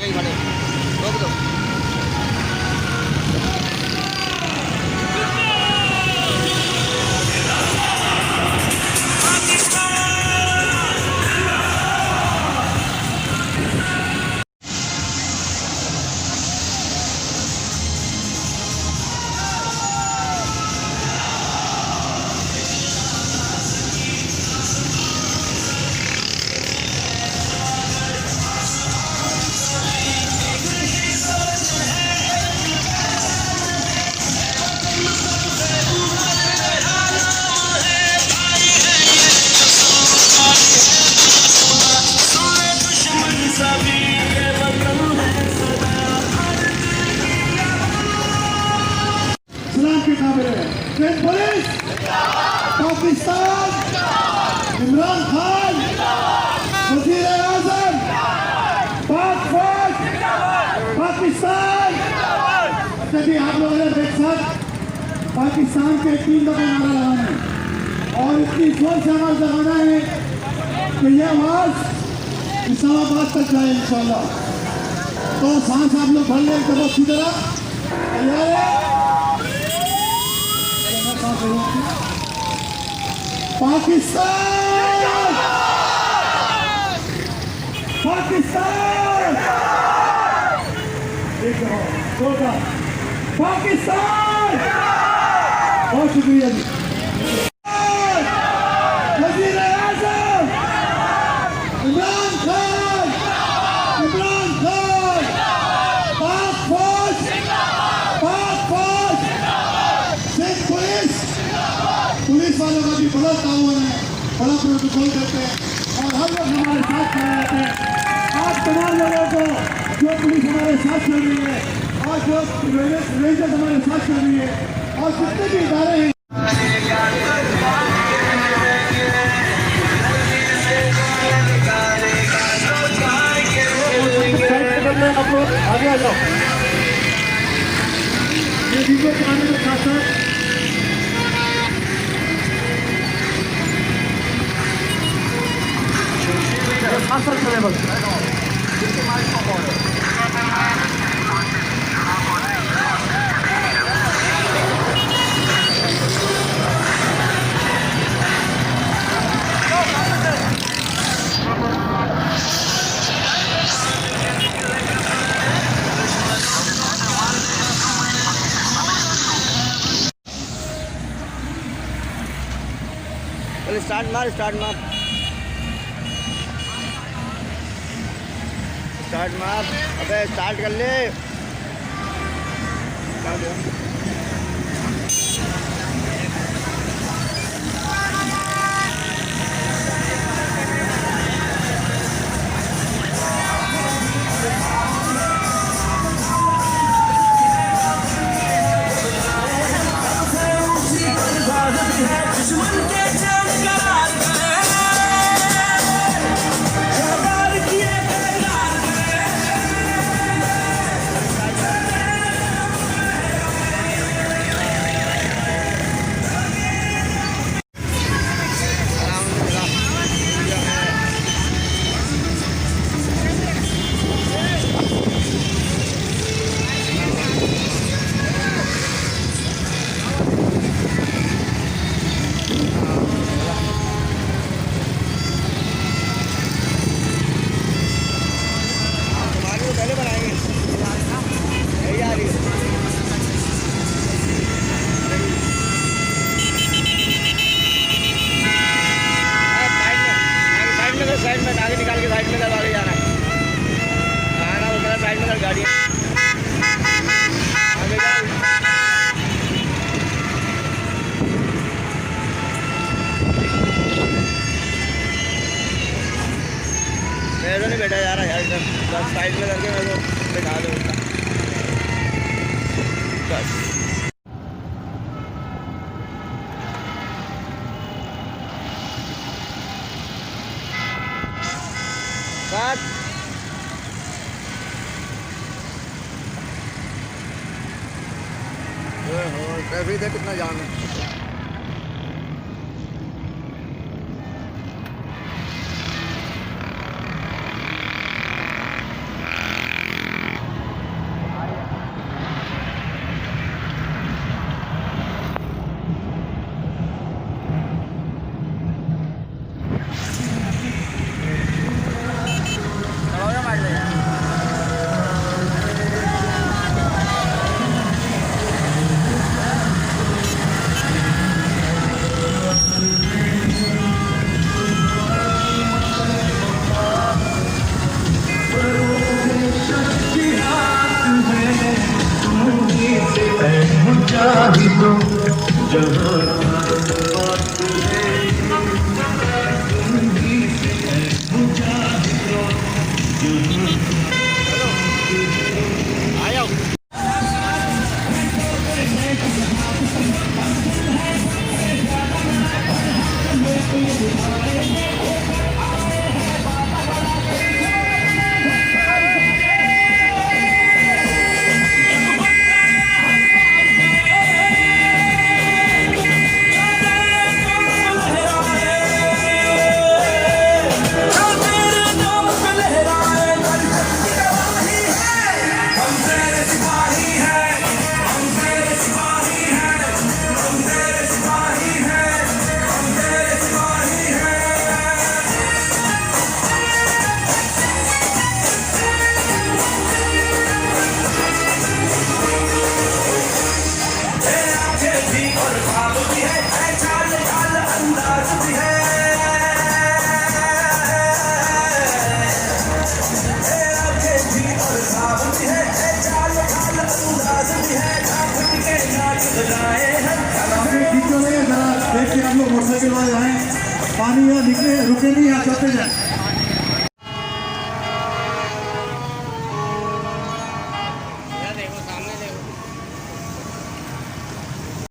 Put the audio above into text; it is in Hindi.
कहीं खड़े रोक दो। पुलिस पाकिस्तान, इमरान खान वजीर आजम, पाक फौज पाकिस्तान। तभी आप लोगों ने एक साथ पाकिस्तान के 3 दफे नारा लगाना है और इतनी जोर से आवाज लगाना है कि यह आवाज इस्लामाबाद तक जाए इंशाल्लाह। तो सांस आप लोग भर लें कब अच्छी तरह तैयार है। पाकिस्तान, पाकिस्तान, पाकिस्तान। बहुत शुक्रिया जी। वजीर आजम इमरान खान, इमरान खान, पाक फौज, सिंध पुलिस, पुलिस वालों का भी बड़ा ताउन है, बड़ा प्रोटोकॉल करते हैं और हर लोग हमारे साथ खड़े रहते हैं। आप तमाम लोगों को जो पुलिस हमारे साथ चल रही है और जो रेंजर्स हमारे साथ चल रही है और जितने भी इदारे हैं आप लोग आगे आ जाओ। ये वीडियो बनाने के साथ साथ चले बस। स्टार्ट मार, स्टार्ट मार, स्टार्ट मार। अबे स्टार्ट कर ले। साइड में आगे निकाल के साइड में कर आगे जाना है। आना उधर साइड में कर गाड़ी आगे जा। मेरे नहीं बैठा जा रहा यार, इधर साइड में करके मेरे को बैठा दो बस। ट्रैफिक है कितना जाम है। Ayaw. देखिए आप लोग मोटरसाइकिल वाले आए पानी यहाँ निकले रुके नहीं यहाँ चलते जाए